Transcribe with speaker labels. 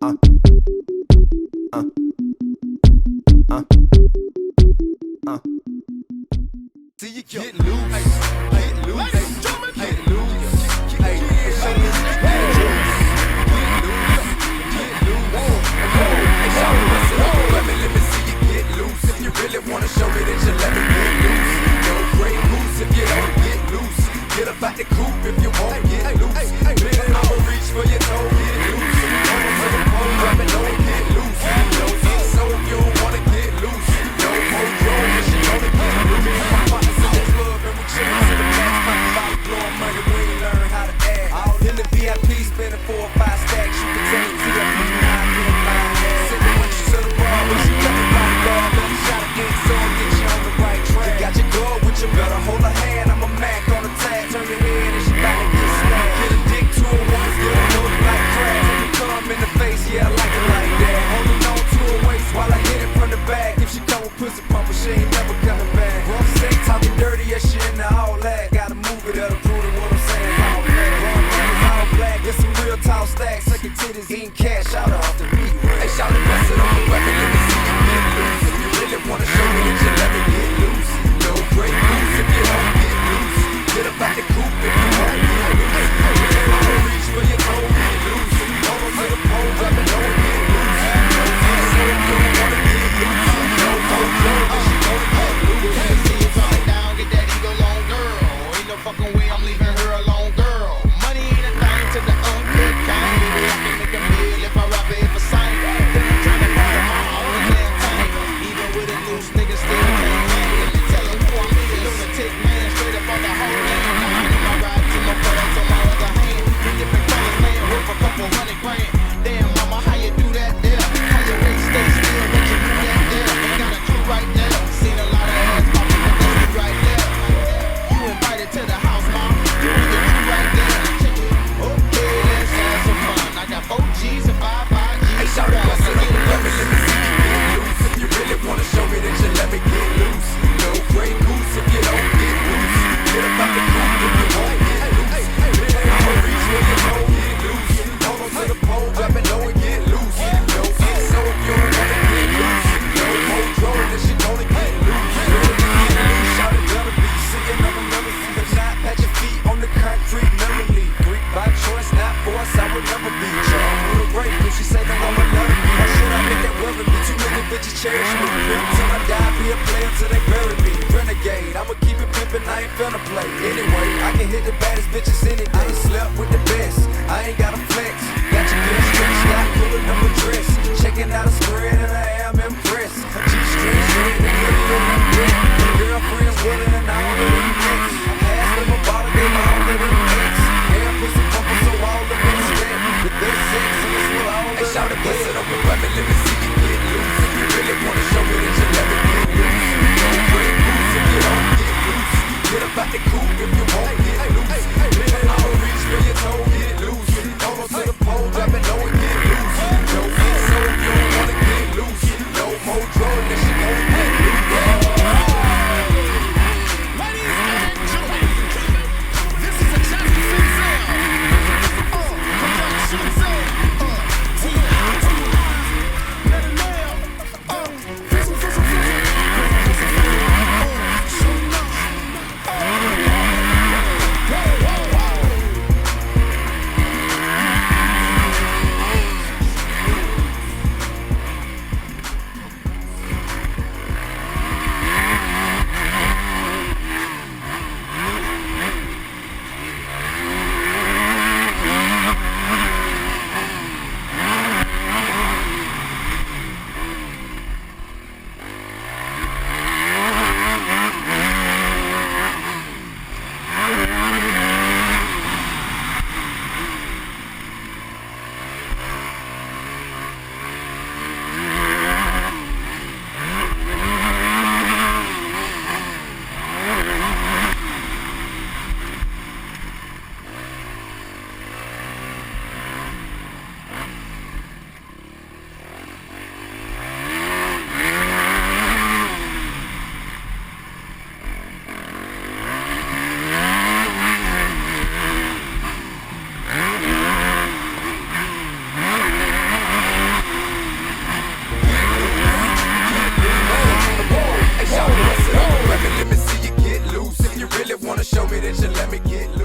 Speaker 1: See you get loose, get loose, get loose. Hey, show me get loose, get loose. Hey, show me what's it up, let me see you get loose. If you really wanna show me that you let me get loose. No great goose if you don't get loose. Get up out the coop if you won't get loose. Baby, I'ma reach for your toe, get loose. Almost to the pole, grab it low, get loose. No so if you don't wanna get loose. No more drone, if you wanna get loose. My partners in the club and we chillin' to the max. Poppin' bottle, blowin' money, we ain't learn how to act. All in the VIP, spending 4 or 5 stacks. You can tell it to your people, now I get mine. Sitting with you to the bar, but she got me by the guard. Let me shot again, so I'll get you on the right track. You got your girl with you, better hold her hand. I'm a Mac on the tag, turn your head and she bout to get smacked. Get a dick to her once, get her look like crack. Take her come in the face, yeah, I like it like that. Holding on to her waist while I hit it from the back. If she come with pussy pumper, she ain't never coming back. Rough sex, talking dirty, yeah, she in the all that. Gotta move it, that'll prove it what I'm saying. All black, all black, get some real tall stacks. Sucking titties, eating cash, shout her off the beat. Hey, shout it, bust it on the weapon, let me see you get loose. If you really wanna show me that you let me get loose. No great goose if you don't get loose. Get up out the coop if you won't get loose. I'ma reach for your toe, get loose. Almost to the pole, grab it low, get loose. No so if you don't wanna get loose. No more drone, if she wanna get loose.
Speaker 2: Let me see you drop it down, get that eagle on, girl. Ain't no fucking way I'm leaving her alone, girl. Money ain't a thing to the uncut kind. Baby, I can make a meal if I rap it for sign. Trying to buy my own damn tank. Even with a loose nigga still can't hang. Let me tell you who I'm in. Lunatic man, straight up on the whole land. I ride to my pearls on my other hand. 3 different colors, man, worth a couple $100,000. Damn, mama, how you do that there? How you rate stay still, what you do that there? Got a crew right there. Seen a lot of ass popping, but that's me right there. You invited to the house, mom. You and your crew right there. Check it. Okay, let's have some fun. I got 4 G's and 5 G's.
Speaker 1: Hey, shout it, bust it up, let me see you get loose. If you really wanna show me that you let me get loose. No great goose if you don't get loose. Get up out the coop if you won't get loose. I'ma reach for your toe, get loose. Almost to the pole, grab it low and get loose. No so if you don't wanna get loose. No more drone if she gonna get loose. Shout it, gotta be sitting on another seat. If not, pat your feet on the concrete, never leave. Greek by choice, not force, I would never be. Charm with a rape, if she say that I'm another. Why should I make that worry me? Too many bitches cherish me. Till I die, be a player till they bury me. Renegade, I'ma keep it pimpin', I ain't finna play. Anyway, I can hit the baddest bitches any day. Slept with the best, I ain't gotta flex. Got your girl stretched out, pulling up a dress. Checking out a spread and I am impressed. G-string straight and put it in my breath. Girlfriends willing and all of them next. I passed them a bottle, they all of them next. Hair pussy pumping so all of them step. The best sex and it's what all of them. Hey, shout it, bust it up and rub it, let me see you get loose. If you really wanna show me that you let me get loose. No great goose if you don't get loose. Get up out the coop if you won't get loose. I'ma reach for your toe, that you let me get